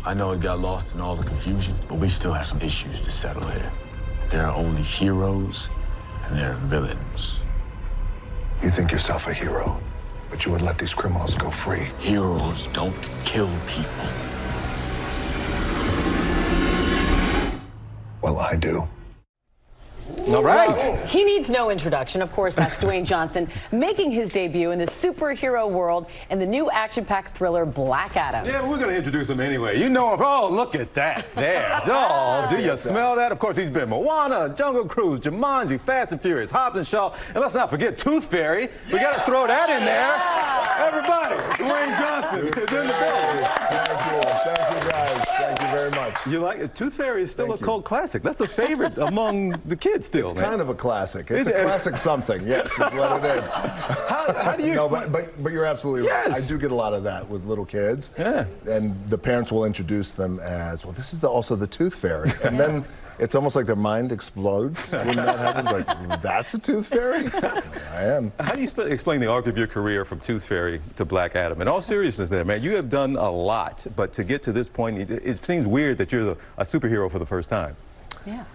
I know it got lost in all the confusion, but we still have some issues to settle here. There are only heroes and there are villains. You think yourself a hero, but you would let these criminals go free. Heroes don't kill people. Well, I do. All right. He needs no introduction. Of course, that's Dwayne Johnson making his debut in the superhero world in the new action-packed thriller Black Adam. Yeah, we're going to introduce him anyway. You know him. Oh, look at that there. Oh, do you smell that? Of course, he's been Moana, Jungle Cruise, Jumanji, Fast and Furious, Hobbs and Shaw, and let's not forget Tooth Fairy. We got to throw that in there. Everybody, Dwayne Johnson is in the building. Thank you, guys. Thank you very much. You like it? Tooth Fairy is still a cult classic. That's a favorite among the kids still. It's kind of a classic. It's a classic something, yes, is what it is. How do you explain? But you're absolutely right. I do get a lot of that with little kids. Yeah. And the parents will introduce them as, well, this is also the Tooth Fairy. And then it's almost like their mind explodes when that happens. Like, that's a Tooth Fairy? I am. How do you explain the arc of your career from Tooth Fairy to Black Adam? In all seriousness there, man, you have done a lot, but to get to this point, it seems weird that you're a superhero for the first time. Yeah.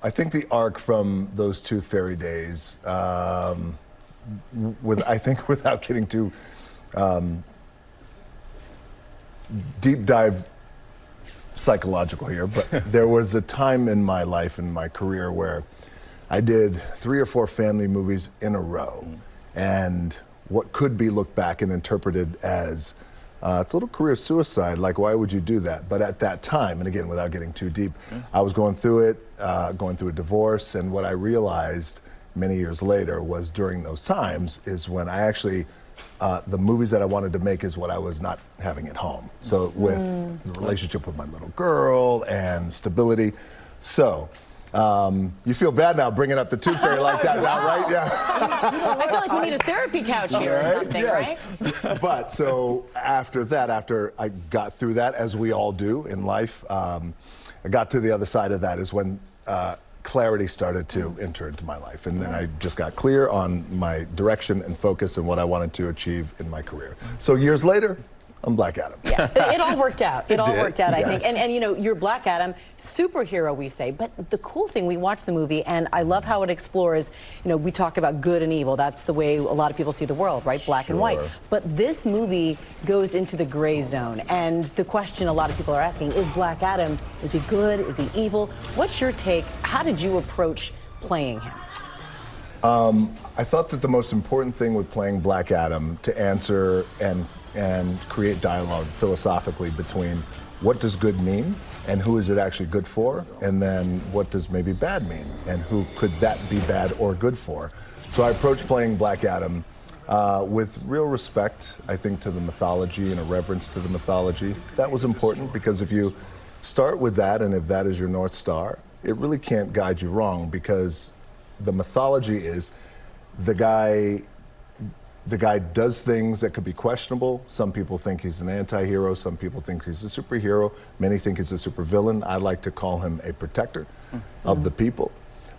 I think the arc from those Tooth Fairy days, I think without getting too deep dive psychological here, but there was a time in my life, in my career, where I did 3 or 4 family movies in a row, and what could be looked back and interpreted as it's a little career suicide, like why would you do that? But at that time, and again, without getting too deep, I was going through it, going through a divorce, and what I realized many years later was during those times is when I actually, the movies that I wanted to make is what I was not having at home. So with the relationship with my little girl and stability. So you feel bad now bringing up the Tooth Fairy like that now, right? Yeah. I feel like we need a therapy couch here or something, right? But so after that, after I got through that, as we all do in life, I got to the other side of that is when clarity started to enter into my life. And then I just got clear on my direction and focus and what I wanted to achieve in my career. So years later, I'm Black Adam. Yeah, it all worked out. It all worked out, I think. And you know, you're Black Adam, superhero, we say. But the cool thing, we watch the movie, and I love how it explores, you know, we talk about good and evil. That's the way a lot of people see the world, right? Black and white. But this movie goes into the gray zone. And the question a lot of people are asking, is Black Adam, is he good? Is he evil? What's your take? How did you approach playing him? I thought that the most important thing with playing Black Adam to answer and create dialogue philosophically between what does good mean and who is it actually good for, and then what does maybe bad mean and who could that be bad or good for. So I approached playing Black Adam with real respect, I think, to the mythology and a reverence to the mythology. That was important because if you start with that and if that is your North Star, it really can't guide you wrong, because the mythology is the guy does things that could be questionable. Some people think he's an anti-hero. Some people think he's a superhero. Many think he's a supervillain. I like to call him a protector of the people.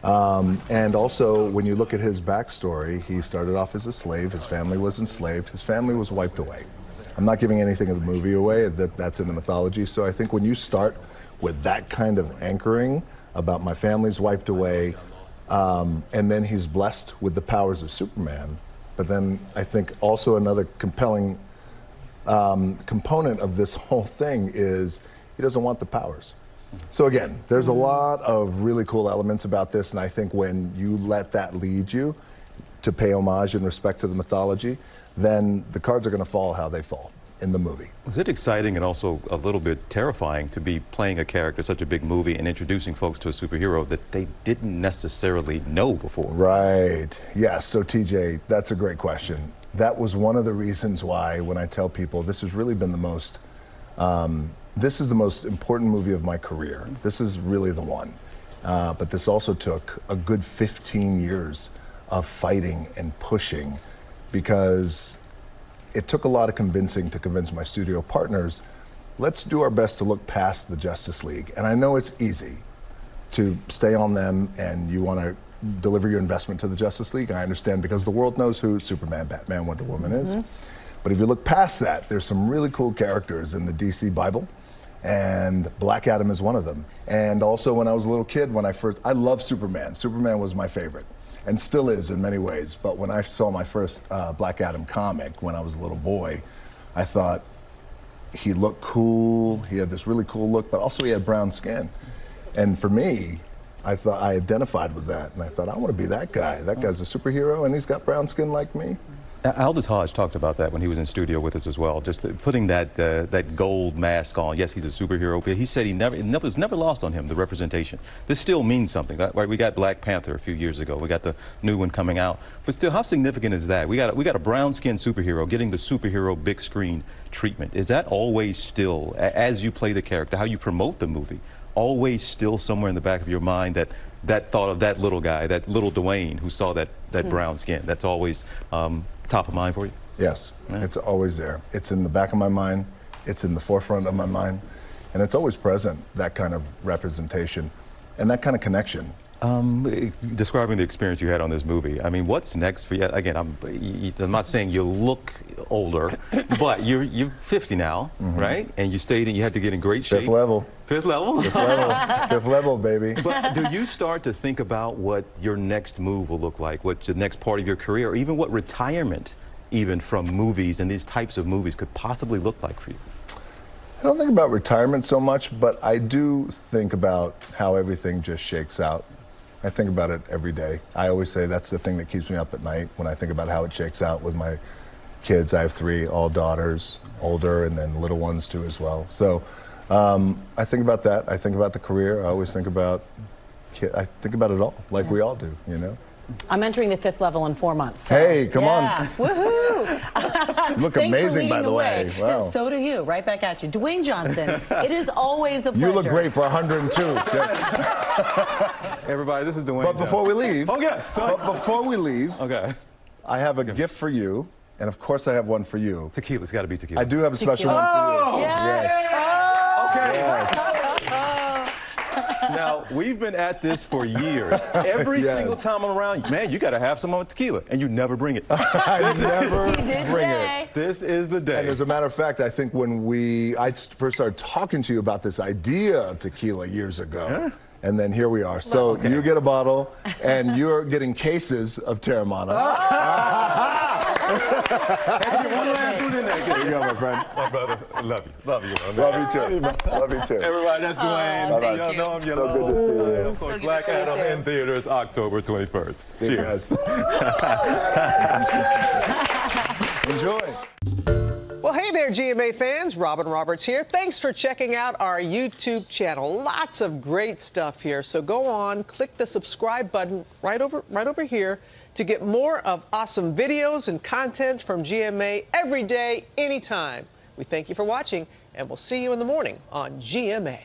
And also, when you look at his backstory, he started off as a slave. His family was enslaved. His family was wiped away. I'm not giving anything of the movie away. That's in the mythology. So I think when you start with that kind of anchoring about my family's wiped away, and then he's blessed with the powers of Superman. But then I think also another compelling component of this whole thing is he doesn't want the powers. So again, there's a lot of really cool elements about this, and I think when you let that lead you to pay homage and respect to the mythology, then the cards are going to fall how they fall in the movie. Was it exciting and also a little bit terrifying to be playing a character, such a big movie, and introducing folks to a superhero that they didn't necessarily know before? Right. Yes. So TJ, that's a great question. That was one of the reasons why, when I tell people this has really been the most, this is the most important movie of my career. This is really the one. But this also took a good 15 years of fighting and pushing, because it took a lot of convincing to convince my studio partners, let's do our best to look past the Justice League. And I know it's easy to stay on them and you want to deliver your investment to the Justice League. I understand, because the world knows who Superman, Batman, Wonder Woman is. But if you look past that, there's some really cool characters in the DC Bible, and Black Adam is one of them. And also when I was a little kid, I loved Superman. Superman was my favorite, and still is in many ways. But when I saw my first Black Adam comic when I was a little boy, I thought he looked cool, he had this really cool look, but also he had brown skin. And for me, I thought I identified with that, and I thought, I want to be that guy. That guy's a superhero, and he's got brown skin like me. Aldous Hodge talked about that when he was in studio with us as well, just putting that gold mask on. Yes, he's a superhero, but he said it was never lost on him, the representation. This still means something. Right? We got Black Panther a few years ago. We got the new one coming out. But still, how significant is that? We got a brown-skinned superhero getting the superhero big screen treatment. Is that always still, as you play the character, how you promote the movie, always still somewhere in the back of your mind that thought of that little guy, that little Dwayne who saw that brown skin? That's always top of mind for you? Yes, It's always there. It's in the back of my mind, it's in the forefront of my mind, and it's always present, that kind of representation and that kind of connection. Describing the experience you had on this movie, I mean, what's next for you? Again, I'm not saying you look older, but you're 50 now, right? And you stayed and you had to get in great shape. Fifth level. Fifth level? Fifth level. Fifth level, baby. But do you start to think about what your next move will look like, what the next part of your career, or even what retirement, even from movies and these types of movies, could possibly look like for you? I don't think about retirement so much, but I do think about how everything just shakes out. I think about it every day. I always say that's the thing that keeps me up at night, when I think about how it shakes out with my kids. I have 3, all daughters, older, and then little ones too as well. So I think about that. I think about the career. I always think about I think about it all, like we all do, you know? I'm entering the 5th level in 4 months. So. Hey, come on. Woohoo! You look Thanks amazing, for by the way. Wow. So do you. Right back at you. Dwayne Johnson, it is always a pleasure. You look great for 102. Everybody, this is Dwayne But before we leave, oh, yes. But before we leave, okay, I have a gift for you, and of course I have one for you. Tequila, it's got to be tequila. I do have a special Tequila. one for you. Oh! Yes. Okay. Yes. Now, we've been at this for years. Every single time I'm around, man, you got to have some tequila, and you never bring it. I never bring it. This is the day. And as a matter of fact, I think when I first started talking to you about this idea of tequila years ago, Huh? and then here we are. So you get a bottle, and you're getting cases of Terramana. One last one in there. Here you go, my friend. My brother, I love you. Love you. Love you too. Love you too. Everybody, that's Dwayne. thank Y'all you. know him, you So know. good to see you. Of course, Black Adam in theaters, October 21st. See you Cheers. guys. Enjoy. Well, hey there, GMA fans. Robin Roberts here. Thanks for checking out our YouTube channel. Lots of great stuff here. So go on, click the subscribe button right over here to get more of awesome videos and content from GMA every day, anytime. We thank you for watching, and we'll see you in the morning on GMA.